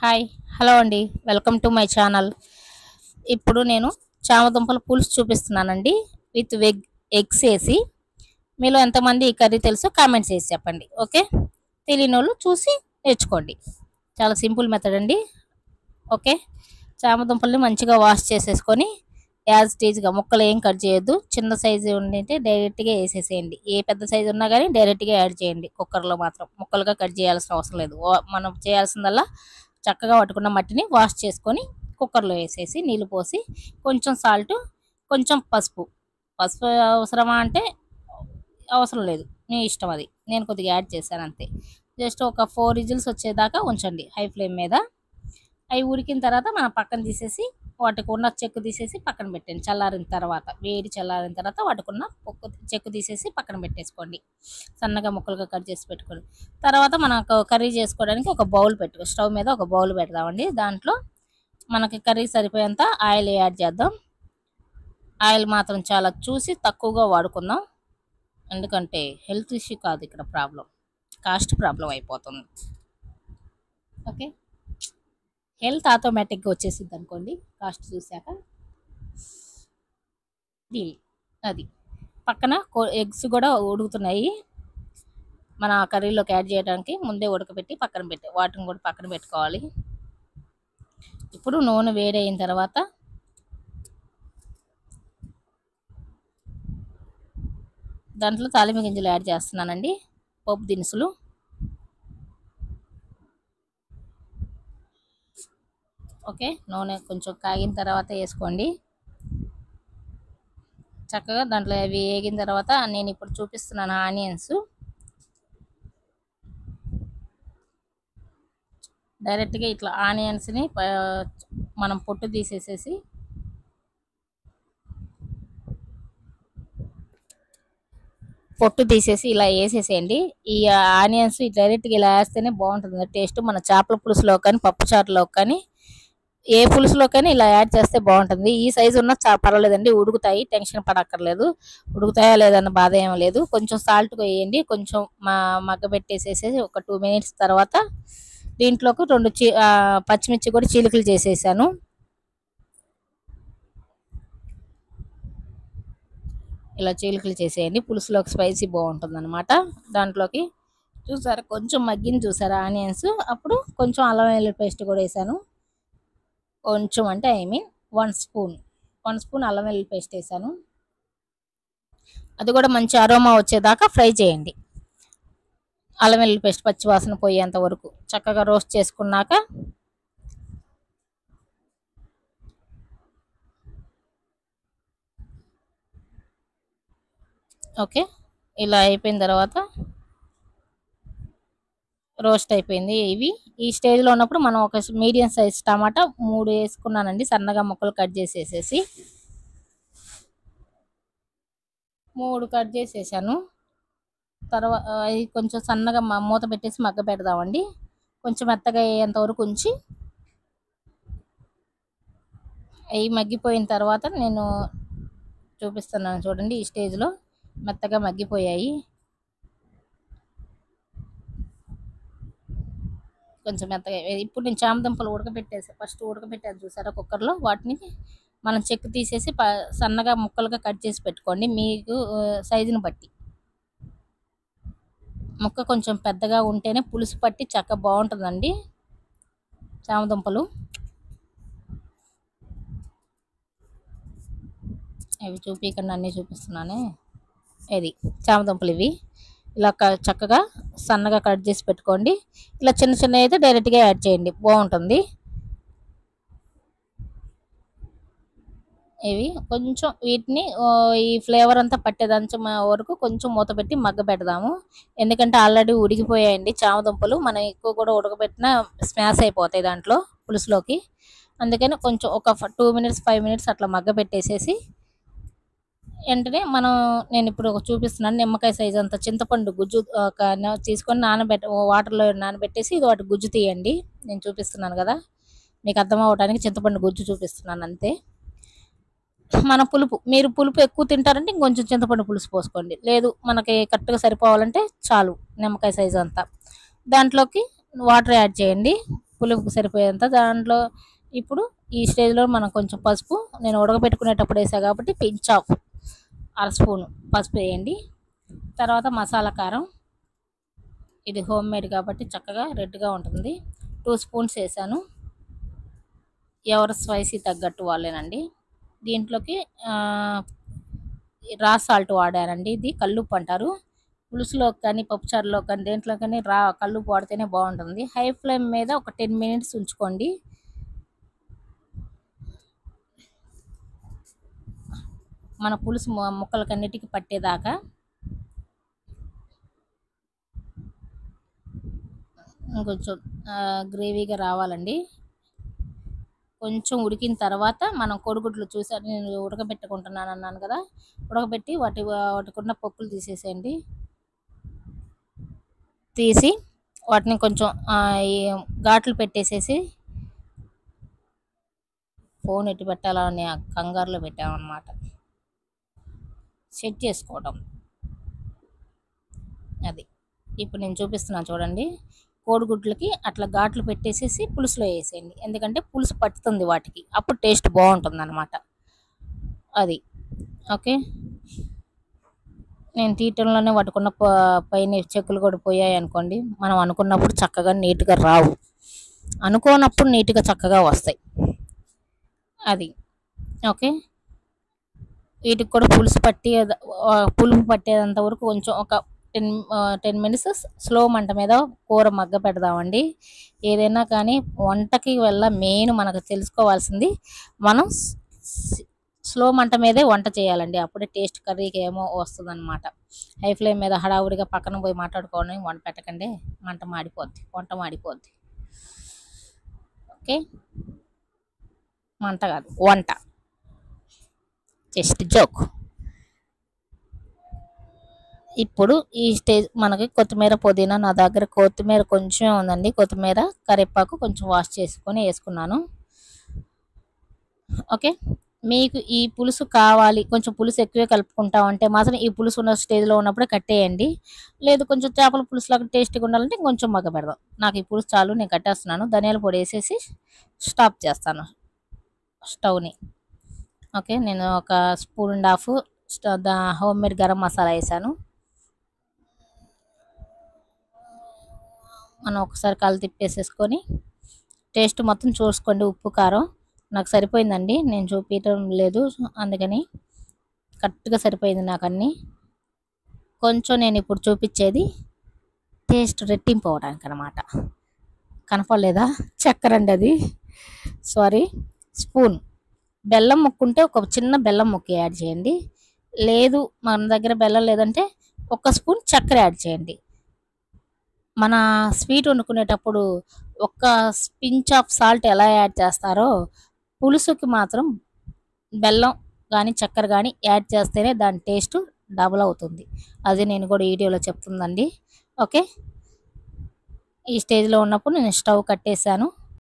Hi hello అండి. Welcome to my channel. ఇప్పుడు నేను చామదుంపల పులుసు చూపిస్తున్నానండి విత్ ఎగ్స్ వేసి. మీలో ఎంతమంది ఈ కర్రీ తెలుసో కామెంట్స్ చేసి చెప్పండి. ఓకే, తెలియని వాళ్ళు చూసి నేర్చుకోండి. చాలా సింపుల్ మెథడ్ అండి. ఓకే, చామదుంపల్ని మంచిగా వాష్ చేసేసుకొని యాజ్ టీజ్గా ముక్కలు ఏం కట్ చేయొద్దు. చిన్న సైజు ఉండింటే డైరెక్ట్గా వేసేసేయండి. ఏ పెద్ద సైజు ఉన్నా కానీ డైరెక్ట్గా యాడ్ చేయండి. కుక్కర్లో మాత్రం ముక్కలుగా కట్ చేయాల్సిన అవసరం లేదు. మనం చేయాల్సిందల్లా చక్కగా పట్టుకున్న మట్టిని వాష్ చేసుకొని కుక్కర్లో వేసేసి నీళ్ళు పోసి కొంచెం సాల్ట్, కొంచెం పసుపు. పసుపు అవసరమా అంటే అవసరం లేదు, మీ ఇష్టం. అది నేను కొద్దిగా యాడ్ చేశాను అంతే. జస్ట్ ఒక 4 విజిల్స్ వచ్చేదాకా ఉంచండి హై ఫ్లేమ్ మీద. అవి ఉడికిన తర్వాత మనం పక్కన తీసేసి వాటికి ఉన్న చెక్కు తీసేసి పక్కన పెట్టండి. చల్లారిన తర్వాత, వేడి చల్లారిన తర్వాత వాటికున్న చెక్కు తీసేసి పక్కన పెట్టేసుకోండి. సన్నగా ముక్కలుగా కట్ చేసి పెట్టుకోండి. తర్వాత మనకు కర్రీ చేసుకోవడానికి ఒక బౌల్ స్టవ్ మీద ఒక బౌల్ పెడదామండి. దాంట్లో మనకి కర్రీ సరిపోయేంత ఆయిల్ యాడ్ చేద్దాం. ఆయిల్ మాత్రం చాలా చూసి తక్కువగా వాడుకుందాం. ఎందుకంటే హెల్త్ ఇష్యూ కాదు ఇక్కడ ప్రాబ్లం, కాస్ట్ ప్రాబ్లం అయిపోతుంది. ఓకే, హెల్త్ ఆటోమేటిక్గా వచ్చేసింది అనుకోండి కాస్ట్ చూశాక. అది పక్కన ఎగ్స్ కూడా ఉడుకుతున్నాయి. మన కర్రీలోకి యాడ్ చేయడానికి ముందే ఉడకబెట్టి వాటిని కూడా పక్కన పెట్టుకోవాలి. ఇప్పుడు నూనె వేడి అయిన తర్వాత దాంట్లో తాలింపు గింజలు యాడ్ చేస్తున్నానండి. పోపు దినుసులు, ఓకే. నూనె కొంచెం కాగిన తర్వాత వేసుకోండి. చక్కగా దాంట్లో అవి వేగిన తర్వాత నేను ఇప్పుడు చూపిస్తున్నాను ఆనియన్స్. డైరెక్ట్గా ఇట్లా ఆనియన్స్ని మనం పొట్టు తీసేసేసి ఇలా వేసేసేయండి. ఈ ఆనియన్స్ డైరెక్ట్గా ఇలా వేస్తేనే బాగుంటుంది టేస్ట్. మన చేపల పులుసులో కానీ పప్పు చారులో కానీ ఏ పులుసులో కానీ ఇలా యాడ్ చేస్తే బాగుంటుంది. ఈ సైజు ఉన్న పర్వాలేదండి, ఉడుకుతాయి, టెన్షన్ పడక్కర్లేదు. ఉడుకుతాయా లేదన్న బాధ ఏం లేదు. కొంచెం సాల్ట్ వేయండి. కొంచెం మగ్గబెట్టేసేసి ఒక 2 మినిట్స్ తర్వాత దీంట్లోకి 2 పచ్చిమిర్చి కూడా చీలికలు చేసేసాను. ఇలా చీలికలు చేసేయండి. పులుసులోకి స్పైసీ బాగుంటుంది అనమాట. దాంట్లోకి చూసారా కొంచెం మగ్గింది చూసారా ఆనియన్స్. అప్పుడు కొంచెం అల్లం వెల్లుల్లి పేస్ట్ కూడా వేసాను. కొంచెం అంటే 1 స్పూన్ అల్లం వెల్లుల్లి పేస్ట్ వేసాను. అది కూడా మంచి అరోమా వచ్చేదాకా ఫ్రై చేయండి. అల్లం వెల్లుల్లి పేస్ట్ పచ్చివాసన పోయేంత వరకు చక్కగా రోస్ట్ చేసుకున్నాక ఓకే, ఇలా అయిపోయిన తర్వాత రోస్ట్ అయిపోయింది. ఈ స్టేజ్లో ఉన్నప్పుడు మనం ఒక మీడియం సైజ్ టమాటా 3 వేసుకున్నానండి. సన్నగా ముక్కలు కట్ చేసేసేసి 3 కట్ చేసేసాను. తర్వాత అవి కొంచెం సన్నగా మూత పెట్టేసి మగ్గ పెడదామండి. కొంచెం మెత్తగా అయ్యేంత వరకు ఉంచి అవి మగ్గిపోయిన తర్వాత నేను చూపిస్తున్నాను చూడండి. ఈ స్టేజ్లో మెత్తగా మగ్గిపోయాయి. కొంచెం మెత్తగా ఇప్పుడు నేను చామదుంపలు ఫస్ట్ ఉడకబెట్టాను చూసారా కుక్కర్లో. వాటిని మనం చెక్కు తీసేసి సన్నగా ముక్కలుగా కట్ చేసి పెట్టుకోండి మీకు సైజుని బట్టి. ముక్క కొంచెం పెద్దగా ఉంటేనే పులుసు పట్టి చక్కగా బాగుంటుందండి చామదుంపలు. ఇవి చూపించకుండా అన్నీ చూపిస్తున్నానే. ఇది చామదుంపలు ఇవి ఇలా చక్కగా సన్నగా కట్ చేసి పెట్టుకోండి. ఇలా చిన్న చిన్న అయితే డైరెక్ట్గా యాడ్ చేయండి, బాగుంటుంది. ఇవి కొంచెం వీటిని ఈ ఫ్లేవర్ అంతా పట్టేదంచం వరకు కొంచెం మూత పెట్టి మగ్గ పెడదాము. ఎందుకంటే ఆల్రెడీ ఉడికిపోయాయండి చామదుంపలు. మనం ఎక్కువ కూడా ఉడకబెట్టినా స్మాష్ అయిపోతాయి దాంట్లో పులుసులోకి. అందుకని కొంచెం ఒక 2 మినిట్స్ 5 మినిట్స్ అట్లా మగ్గ పెట్టేసేసి వెంటనే నేను ఇప్పుడు చూపిస్తున్నాను నిమ్మకాయ సైజ్ అంత చింతపండు గుజ్జు తీసుకొని వాటర్లో నానబెట్టేసి ఇది వాటి గుజ్జు తీయండి. నేను చూపిస్తున్నాను కదా, మీకు అర్థం అవ్వడానికి చింతపండు గుజ్జు చూపిస్తున్నాను అంతే. మన మీరు పులుపు ఎక్కువ తింటారంటే ఇంకొంచెం చింతపండు పులుసు పోసుకోండి. లేదు మనకి కరెక్ట్గా సరిపోవాలంటే చాలు నిమ్మకాయ సైజు అంతా. దాంట్లోకి వాటర్ యాడ్ చేయండి. పులుపుకి సరిపోయేంత దాంట్లో ఇప్పుడు ఈ స్టేజ్లో మనం కొంచెం పసుపు, నేను ఉడకబెట్టుకునేటప్పుడు వేసా కాబట్టి పించ్ ఆఫ్ అర స్పూను పసుపు వేయండి. తర్వాత మసాలా కారం, ఇది హోమ్ మేడ్ కాబట్టి చక్కగా రెడ్గా ఉంటుంది. 2 స్పూన్స్ వేసాను. ఎవరు స్పైసీ తగ్గట్టు వాళ్ళేనండి. దీంట్లోకి రా సాల్ట్ వాడానండి. ఇది కల్లుప్పు అంటారు. పులుసులో కానీ పప్పుచారులో కానీ దేంట్లో కానీ కల్లుప్పు వాడితేనే బాగుంటుంది. హై ఫ్లేమ్ మీద ఒక 10 మినిట్స్ ఉంచుకోండి. మన పులుసు ముక్కలకన్నిటికీ పట్టేదాకా ఇంకొంచెం గ్రేవీగా రావాలండి. కొంచెం ఉడికిన తర్వాత మనం కోడిగుడ్లు చూసారు, నేను ఉడకబెట్టుకుంటున్నాను అన్నాను కదా, ఉడకబెట్టి వాటికున్న పొక్కులు తీసేసేయండి. తీసి వాటిని కొంచెం ఈ ఘాట్లు పెట్టేసేసి, ఫోన్ ఎటు పెట్టాలని కంగారులో పెట్టామన్నమాట, సెట్ చేసుకోవడం. అది ఇప్పుడు నేను చూపిస్తున్నాను చూడండి. కోడిగుడ్లకి అట్లా ఘాట్లు పెట్టేసేసి పులుసులో వేసేయండి. ఎందుకంటే పులుసు పట్టుతుంది వాటికి, అప్పుడు టేస్ట్ బాగుంటుంది అన్నమాట. అది ఓకే. నేను తీయటంలోనే వాటికున్న పైన చెక్కులు కూడా పోయాయి అనుకోండి, మనం అనుకున్నప్పుడు చక్కగా నీట్గా రావు, అనుకోనప్పుడు నీట్గా చక్కగా వస్తాయి. అది ఓకే. వీటికి కూడా పులుపు పట్టేంత వరకు కొంచెం ఒక 10 మినిట్స్ స్లో మంట మీద కూర మగ్గ పెడదామండి. ఏదైనా కానీ వంటకి మెయిన్ మనకు తెలుసుకోవాల్సింది, మనం స్లో మంట మీదే వంట చేయాలండి. అప్పుడే టేస్ట్ కర్రీకి ఏమో వస్తుంది అనమాట. హై ఫ్లేమ్ మీద హడావుడిగా పక్కన పోయి మాట్లాడుకోవడం వంట పెట్టకండి, వంట మాడిపోద్ది. ఓకే, మంట కాదు వంట, జస్ట్ జోక్. ఇప్పుడు ఈ స్టేజ్ మనకి కొత్తిమీర, పుదీనా, నా దగ్గర కొత్తిమీర కొంచెం ఉందండి. కొత్తిమీర, కరివేపాకు కొంచెం వాష్ చేసుకొని వేసుకున్నాను. ఓకే. మీకు ఈ పులుసు కావాలి, కొంచెం పులుసు ఎక్కువే కలుపుకుంటామంటే మాత్రం ఈ పులుసు ఉన్న స్టేజ్లో ఉన్నప్పుడే కట్టేయండి. లేదు కొంచెం చేపల పులుసు లాగా టేస్టీగా ఉండాలంటే కొంచెం మగ్గ పెడదాం. నాకు ఈ పులుసు చాలు, నేను కట్టేస్తున్నాను. ధనియాల పొడి వేసేసి స్టాప్ చేస్తాను స్టవ్ని. ఓకే, నేను ఒక 1.5 spoon home made garam masala వేసాను. మనం ఒకసారి కళ్ళు తిప్పేసేసుకొని టేస్ట్ మొత్తం చూసుకోండి. ఉప్పు కారం నాకు సరిపోయిందండి, నేను చూపించడం లేదు, అందుకని కరెక్ట్గా సరిపోయింది నాకు అన్నీ. కొంచెం నేను ఇప్పుడు చూపించేది టేస్ట్ రెట్టింపు అవడానికి అనమాట. కనపడలేదా? చక్కెర అండి అది, సారీ, స్పూన్. బెల్లం ముక్కుంటే ఒక చిన్న బెల్లం ముక్క యాడ్ చేయండి. లేదు మన దగ్గర బెల్లం లేదంటే 1 స్పూన్ చక్కెర యాడ్ చేయండి. మన స్వీట్ వండుకునేటప్పుడు ఒక పించ్ ఆఫ్ సాల్ట్ ఎలా యాడ్ చేస్తారో, పులుసుకి మాత్రం బెల్లం కానీ చక్కెర కానీ యాడ్ చేస్తేనే దాని టేస్ట్ డబుల్ అవుతుంది. అది నేను కూడా వీడియోలో చెప్తుందండి. ఓకే, ఈ స్టేజ్లో ఉన్నప్పుడు నేను స్టవ్ కట్టేశాను.